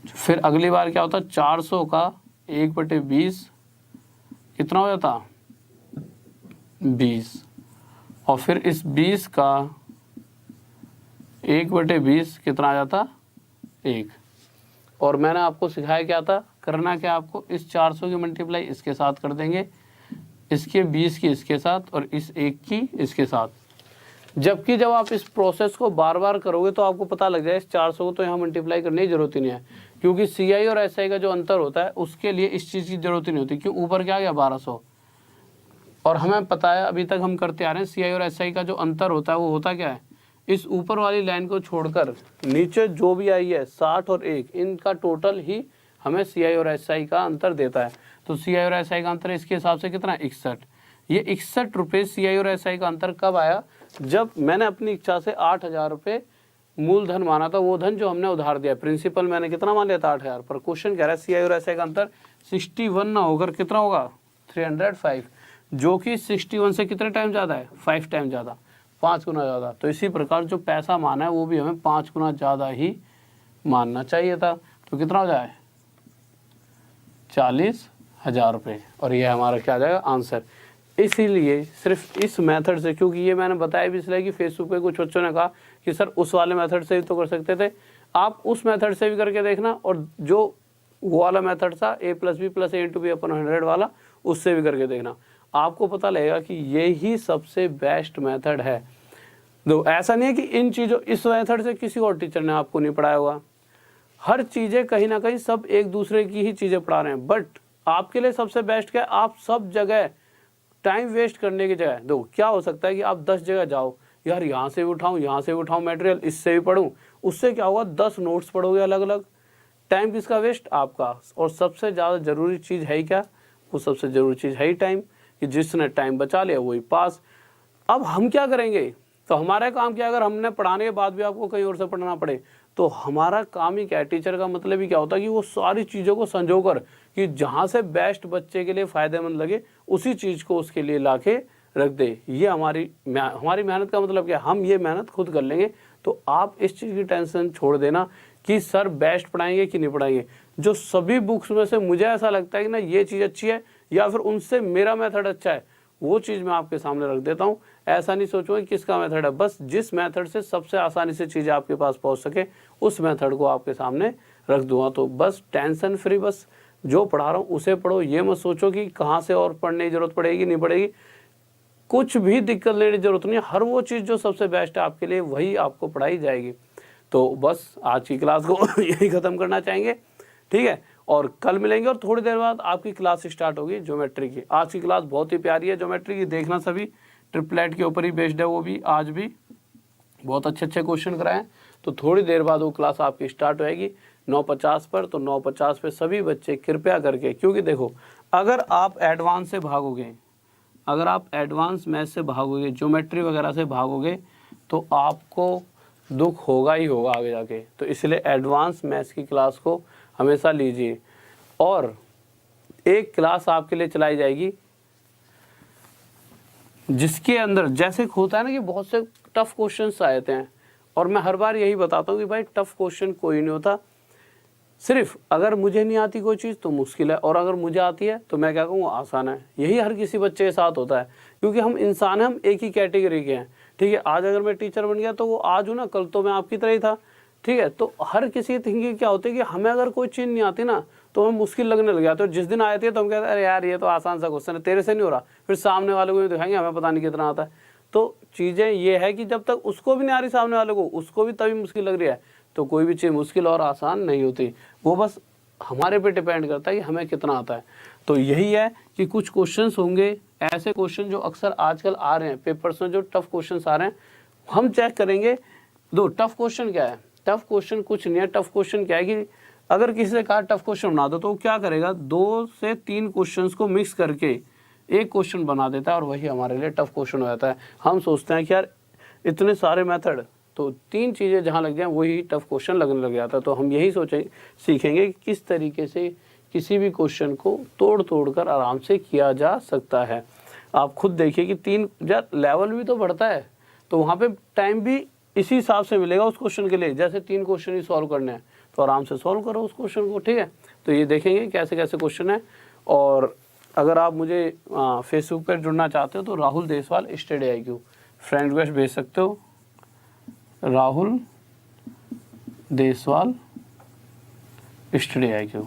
Speaker 1: फिर अगली बार क्या होता 400 का 1/20 कितना हो जाता 20, और फिर इस 20 का 1/20 कितना आ जाता 1। और मैंने आपको सिखाया क्या था, करना क्या आपको, इस 400 की मल्टीप्लाई इसके साथ कर देंगे, इसके 20 की इसके साथ, और इस 1 की इसके साथ। जबकि जब आप इस प्रोसेस को बार बार करोगे तो आपको पता लग जाए इस 400 को तो यहाँ मल्टीप्लाई करने की जरूरत ही नहीं है, क्योंकि CI और SI का जो अंतर होता है उसके लिए इस चीज़ की जरूरत ही नहीं होती। क्यों, ऊपर क्या आ गया 1200, और हमें पता है अभी तक हम करते आ रहे हैं CI और SI का जो अंतर होता है वो होता क्या है, इस ऊपर वाली लाइन को छोड़कर नीचे जो भी आई है 60 और 1, इनका टोटल ही हमें CI और SI का अंतर देता है। तो CI और SI का अंतर इसके हिसाब से कितना 61। ये 61 रुपये CI और SI का अंतर कब आया, जब मैंने अपनी इच्छा से 8000 रुपये मूलधन माना था, वो धन जो हमने उधार दिया, प्रिंसिपल मैंने कितना मान लिया था 8000, पर क्वेश्चन कह रहा है CI और SI का अंतर 61 ना होकर कितना होगा 305, जो कि 61 से कितने टाइम ज़्यादा है 5 टाइम ज़्यादा, 5 गुना ज़्यादा। तो इसी प्रकार जो पैसा माना है वो भी हमें 5 गुना ज़्यादा ही मानना चाहिए था। तो कितना हो जाए 40,000 रुपये, और ये हमारा क्या आ जाएगा आंसर। इसीलिए सिर्फ इस मेथड से, क्योंकि ये मैंने बताया भी इसलिए कि फेसबुक पे कुछ बच्चों ने कहा कि सर उस वाले मेथड से भी तो कर सकते थे, आप उस मेथड से भी करके देखना, और जो वो वाला मेथड था a+b+a*b/100 वाला, उससे भी करके देखना, आपको पता लगेगा कि ये ही सबसे बेस्ट मेथड है। तो ऐसा नहीं है कि इन चीज़ों इस मेथड से किसी और टीचर ने आपको नहीं पढ़ाया होगा, हर चीज़ें कहीं ना कहीं सब एक दूसरे की ही चीज़ें पढ़ा रहे हैं, बट आपके लिए सबसे बेस्ट क्या है, आप सब जगह टाइम वेस्ट करने की जगह, दो क्या हो सकता है कि आप 10 जगह जाओ, यार यहाँ से भी उठाऊँ, यहाँ से भी उठाऊँ मटेरियल, इससे भी पढ़ूँ, उससे क्या होगा 10 नोट्स पढ़ोगे अलग अलग, टाइम किसका वेस्ट, आपका। और सबसे ज़्यादा ज़रूरी चीज़ है क्या, वो सबसे ज़रूरी चीज़ है ही टाइम, कि जिसने टाइम बचा लिया वही पास। अब हम क्या करेंगे, तो हमारा काम क्या है, अगर हमने पढ़ाने के बाद भी आपको कहीं और से पढ़ना पड़े तो हमारा काम ही क्या है, टीचर का मतलब ही क्या होता है कि वो सारी चीज़ों को संजोकर कि जहाँ से बेस्ट बच्चे के लिए फ़ायदेमंद लगे उसी चीज़ को उसके लिए ला के रख दे। ये हमारी मेहनत का मतलब क्या है, हम ये मेहनत खुद कर लेंगे। तो आप इस चीज़ की टेंशन छोड़ देना कि सर बेस्ट पढ़ाएंगे कि नहीं पढ़ाएंगे। जो सभी बुक्स में से मुझे ऐसा लगता है कि ना ये चीज़ अच्छी है या फिर उनसे मेरा मेथड अच्छा है, वो चीज़ मैं आपके सामने रख देता हूँ। ऐसा नहीं सोचूंगा कि किसका मेथड है, बस जिस मेथड से सबसे आसानी से चीज़ें आपके पास पहुँच सके उस मेथड को आपके सामने रख दूंगा। तो बस टेंशन फ्री, बस जो पढ़ा रहा हूँ उसे पढ़ो, ये मत सोचो कि कहाँ से और पढ़ने की ज़रूरत पड़ेगी नहीं पड़ेगी, कुछ भी दिक्कत लेने की ज़रूरत नहीं है। हर वो चीज़ जो सबसे बेस्ट है आपके लिए वही आपको पढ़ाई जाएगी। तो बस आज की क्लास को यही ख़त्म करना चाहेंगे, ठीक है, और कल मिलेंगे और थोड़ी देर बाद आपकी क्लास स्टार्ट होगी ज्योमेट्री की। आज की क्लास बहुत ही प्यारी है ज्योमेट्री की, देखना सभी, ट्रिपलेट के ऊपर ही बेस्ड है वो भी, आज भी बहुत अच्छे अच्छे क्वेश्चन कराएं। तो थोड़ी देर बाद वो क्लास आपकी स्टार्ट होएगी 9:50 पर। तो 9:50 पे सभी बच्चे कृपया करके, क्योंकि देखो अगर आप एडवांस से भागोगे, अगर आप एडवांस मैथ से भागोगे, ज्योमेट्री वगैरह से भागोगे, तो आपको दुख होगा ही होगा आगे जाके। तो इसलिए एडवांस मैथ्स की क्लास को हमेशा लीजिए। और एक क्लास आपके लिए चलाई जाएगी जिसके अंदर जैसे होता है ना कि बहुत से टफ क्वेश्चंस आते हैं, और मैं हर बार यही बताता हूँ कि भाई टफ क्वेश्चन कोई नहीं होता, सिर्फ अगर मुझे नहीं आती कोई चीज़ तो मुश्किल है, और अगर मुझे आती है तो मैं क्या कहूँ आसान है। यही हर किसी बच्चे के साथ होता है, क्योंकि हम इंसान हैं, हम एक ही कैटेगरी के हैं, ठीक है। आज अगर मैं टीचर बन गया तो वो आज हूँ ना, कल तो मैं आपकी तरह ही था, ठीक है। तो हर किसी की थिंकिंग क्या होती है कि हमें अगर कोई चीज़ नहीं आती ना तो हमें मुश्किल लगने लग जाती है, तो जिस दिन आती है तो हम कहते हैं अरे यार ये तो आसान सा क्वेश्चन है, तेरे से नहीं हो रहा, फिर सामने वाले को भी दिखाएंगे हमें पता नहीं कितना आता है। तो चीज़ें ये है कि जब तक उसको भी नहीं आ रही सामने वाले को, उसको भी तभी मुश्किल लग रही है। तो कोई भी चीज़ मुश्किल और आसान नहीं होती, वो बस हमारे पे डिपेंड करता है कि हमें कितना आता है। तो यही है कि कुछ क्वेश्चंस होंगे ऐसे क्वेश्चन जो अक्सर आजकल आ रहे हैं पेपर्स में, जो टफ क्वेश्चंस आ रहे हैं, हम चेक करेंगे। दो टफ क्वेश्चन क्या है, टफ क्वेश्चन कुछ नहीं है, टफ क्वेश्चन क्या है कि अगर किसी से कहा टफ क्वेश्चन बना दो तो वो क्या करेगा, 2 से 3 क्वेश्चंस को मिक्स करके एक क्वेश्चन बना देता है, और वही हमारे लिए टफ क्वेश्चन हो जाता है। हम सोचते हैं कि यार इतने सारे मेथड, तो 3 चीज़ें जहाँ लग जाएं वही टफ क्वेश्चन लगने लग जाता है। तो हम यही सीखेंगे कि किस तरीके से किसी भी क्वेश्चन को तोड़ कर आराम से किया जा सकता है। आप खुद देखिए कि 3 लेवल भी तो बढ़ता है, तो वहाँ पे टाइम भी इसी हिसाब से मिलेगा उस क्वेश्चन के लिए। जैसे 3 क्वेश्चन ही सॉल्व करने हैं तो आराम से सॉल्व करो उस क्वेश्चन को, ठीक है। तो ये देखेंगे कैसे कैसे क्वेश्चन है। और अगर आप मुझे फेसबुक पर जुड़ना चाहते हो तो Rahul Deswal study IQ friend request भेज सकते हो, राहुल देसवाल स्टडी IQ।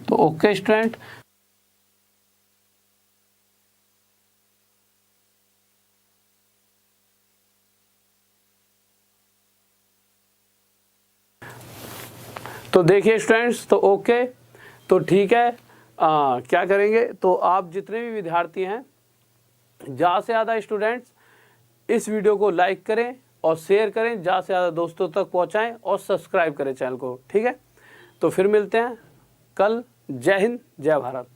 Speaker 1: तो ओके स्टूडेंट, तो देखिए स्टूडेंट्स, तो ओके, तो ठीक है। क्या करेंगे, तो आप जितने भी विद्यार्थी हैं, ज़्यादा से ज़्यादा स्टूडेंट्स इस वीडियो को लाइक करें और शेयर करें, ज़्यादा से ज़्यादा दोस्तों तक पहुंचाएं और सब्सक्राइब करें चैनल को, ठीक है। तो फिर मिलते हैं कल। जय हिंद, जय भारत।